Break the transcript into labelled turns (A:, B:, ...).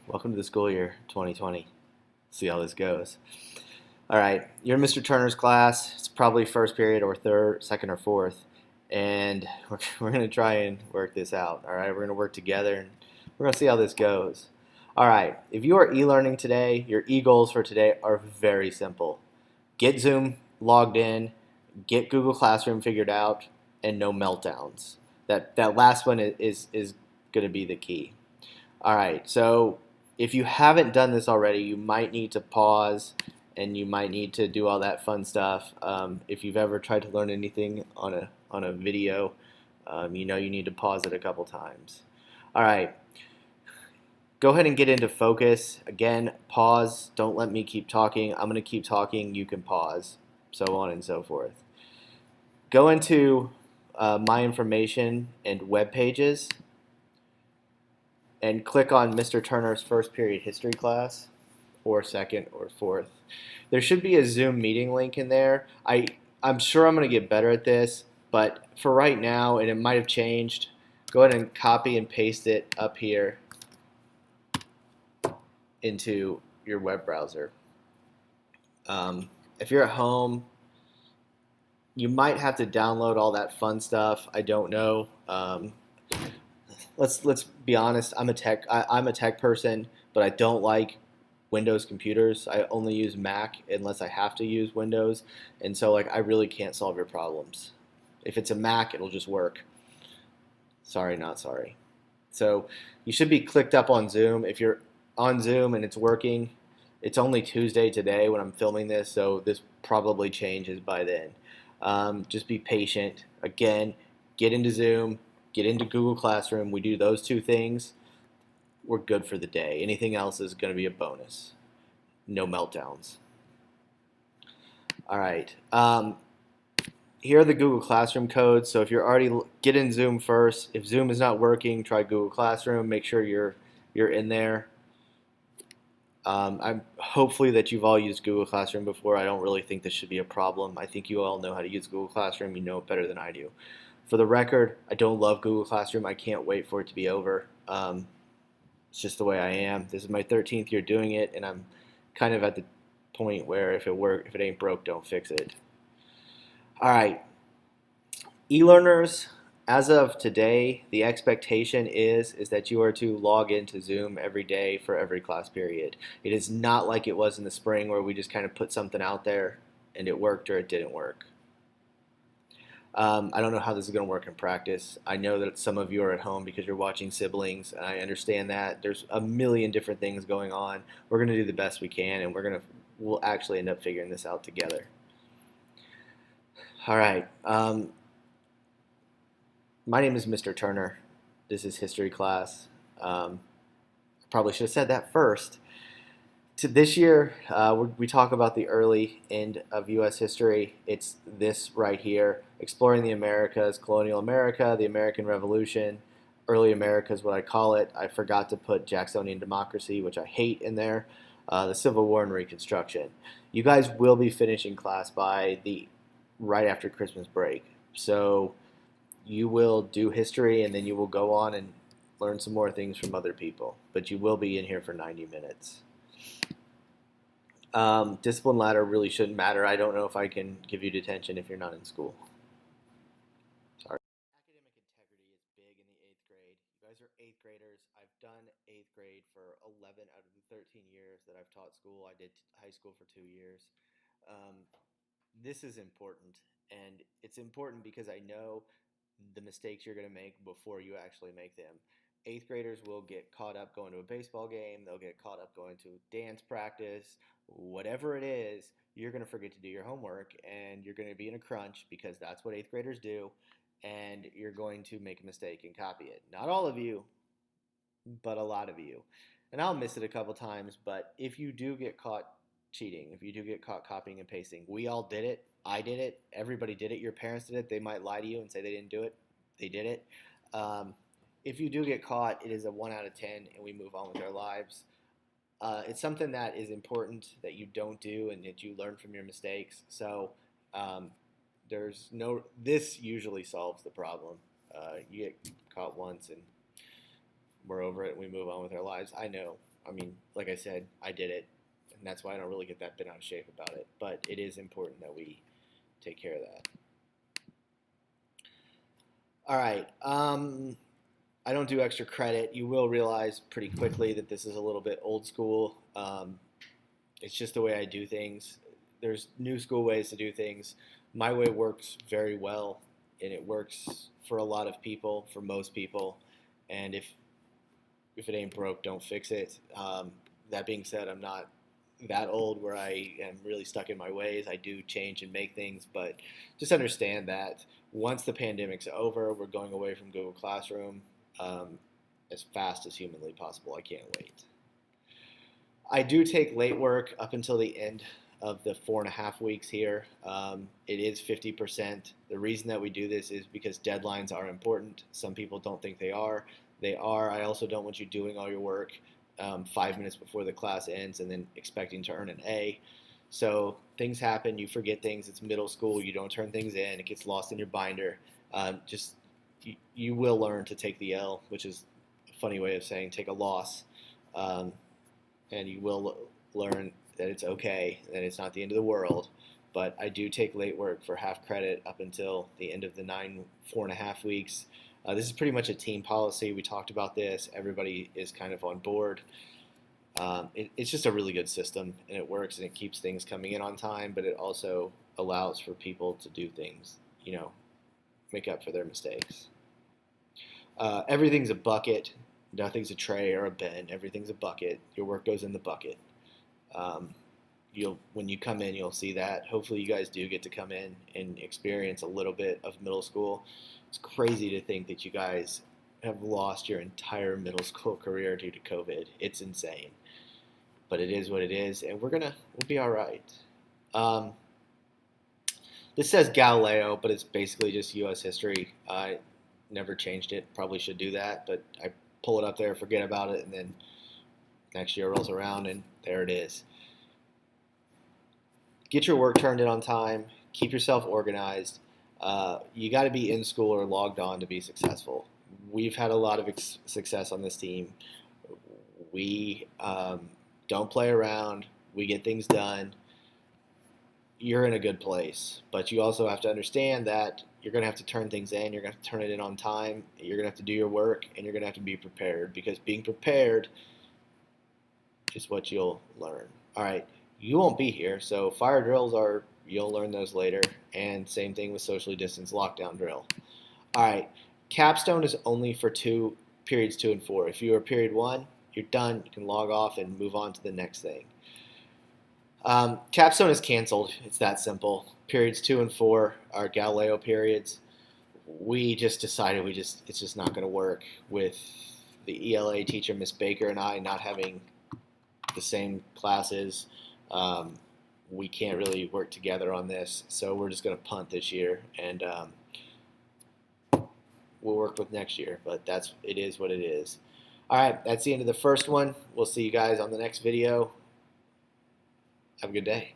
A: Welcome to the school year 2020. See how this goes. All right, you're in Mr. Turner's class. It's probably first period or third, second or fourth, and we're going to try and work this out. All right, we're going to work together and we're going to see how this goes. All right, if you are e-learning today, your e-goals for today are very simple. Get Zoom logged in, get Google Classroom figured out, and no meltdowns. That last one is going to be the key. All right, so if you haven't done this already, you might need to pause and you might need to do all that fun stuff. If you've ever tried to learn anything on a video, you know you need to pause it a couple times. All right, go ahead and get into focus. Again, pause. Don't let me keep talking. I'm going to keep talking. You can pause, so on and so forth. Go into My Information and Web Pages and click on Mr. Turner's first period history class, or second or fourth. There should be a Zoom meeting link in there. I'm sure I'm going to get better at this, but for right now, and it might have changed, go ahead and copy and paste it up here into your web browser. If you're at home, you might have to download all that fun stuff. I don't know. Let's be honest. I'm a tech person, but I don't like Windows computers. I only use Mac unless I have to use Windows, and so I really can't solve your problems. If it's a Mac, it'll just work. Sorry, not sorry. So you should be clicked up on Zoom. If you're on Zoom and it's working, it's only Tuesday today when I'm filming this, so this probably changes by then. Just be patient. Again, get into Zoom, get into Google Classroom. We do those two things, we're good for the day. Anything else is going to be a bonus. No meltdowns. All right. Here are the Google Classroom codes. So if you're already, get in Zoom first. If Zoom is not working, try Google Classroom. Make sure you're in there. I'm hopefully that you've all used Google Classroom before. I don't really think this should be a problem. I think you all know how to use Google Classroom. You know it better than I do. For the record, I don't love Google Classroom. I can't wait for it to be over. It's just the way I am. This is my 13th year doing it, and I'm kind of at the point where if it ain't broke, don't fix it. All right, e-learners. As of today, the expectation is that you are to log into Zoom every day for every class period. It is not like it was in the spring where we just kind of put something out there and it worked or it didn't work. I don't know how this is going to work in practice. I know that some of you are at home because you're watching siblings, and I understand that. There's a million different things going on. We're going to do the best we can, and we'll actually end up figuring this out together. All right. My name is Mr. Turner. This is history class. Probably should have said that first. This year, we talk about the early end of U.S. history. It's this right here, exploring the Americas, colonial America, the American Revolution, early America is what I call it. I forgot to put Jacksonian democracy, which I hate, in there, the Civil War and Reconstruction. You guys will be finishing class by right after Christmas break. So you will do history, and then you will go on and learn some more things from other people. But you will be in here for 90 minutes. Discipline ladder really shouldn't matter. I don't know if I can give you detention if you're not in school. Sorry. Academic integrity is big in the 8th grade. You guys are 8th graders. I've done 8th grade for 11 out of the 13 years that I've taught school. I did high school for 2 years. This is important, and it's important because I know the mistakes you're going to make before you actually make them. 8th graders will get caught up going to a baseball game. They'll get caught up going to dance practice. Whatever it is, you're going to forget to do your homework, and you're going to be in a crunch because that's what 8th graders do, and you're going to make a mistake and copy it. Not all of you, but a lot of you. And I'll miss it a couple times, but if you do get caught cheating, if you do get caught copying and pasting, we all did it. I did it. Everybody did it. Your parents did it. They might lie to you and say they didn't do it. They did it. If you do get caught, it is a 1 out of 10, and we move on with our lives. It's something that is important that you don't do and that you learn from your mistakes. So this usually solves the problem. You get caught once and we're over it and we move on with our lives. I know I mean, like I said, I did it, and that's why I don't really get that bent out of shape about it. But it is important that we take care of that. All right. I don't do extra credit. You will realize pretty quickly that this is a little bit old school. It's just the way I do things. There's new school ways to do things. My way works very well, and it works for a lot of people, for most people. And if it ain't broke, don't fix it. That being said, I'm not that old where I am really stuck in my ways. I do change and make things, but just understand that once the pandemic's over, we're going away from Google Classroom as fast as humanly possible. I can't wait. I do take late work up until the end of the 4.5 weeks here. It is 50%. The reason that we do this is because deadlines are important. Some people don't think they are. They are. I also don't want you doing all your work 5 minutes before the class ends and then expecting to earn an A. So things happen. You forget things. It's middle school. You don't turn things in. It gets lost in your binder. You will learn to take the L, which is a funny way of saying take a loss. And you will learn that it's okay, that it's not the end of the world. But I do take late work for half credit up until the end of the 4.5 weeks. This is pretty much a team policy. We talked about this. Everybody is kind of on board. It's just a really good system, and it works, and it keeps things coming in on time, but it also allows for people to do things, make up for their mistakes. Everything's a bucket. Nothing's a tray or a bin. Everything's a bucket. Your work goes in the bucket. When you come in, you'll see that. Hopefully you guys do get to come in and experience a little bit of middle school. It's crazy to think that you guys have lost your entire middle school career due to COVID. It's insane. But it is what it is, and we'll be all right. This says Galileo, but it's basically just U.S. history. I never changed it. Probably should do that, but I pull it up there, forget about it, and then next year rolls around, and there it is. Get your work turned in on time. Keep yourself organized. You got to be in school or logged on to be successful. We've had a lot of success on this team. We don't play around. We get things done. You're in a good place, but you also have to understand that you're going to have to turn things in. You're going to have to turn it in on time. You're going to have to do your work, and you're going to have to be prepared, because being prepared is what you'll learn. All right, you won't be here, so fire drills you'll learn those later, and same thing with socially distanced lockdown drill. All right, capstone is only for periods 2 and 4. If you are period 1, you're done. You can log off and move on to the next thing. Capstone is canceled. It's that simple. Periods 2 and 4 are Galileo periods. We just decided it's just not going to work with the ELA teacher, Miss Baker, and I not having the same classes. We can't really work together on this, so we're just going to punt this year, and we'll work with next year. But it is what it is. All right, that's the end of the first one. We'll see you guys on the next video. Have a good day.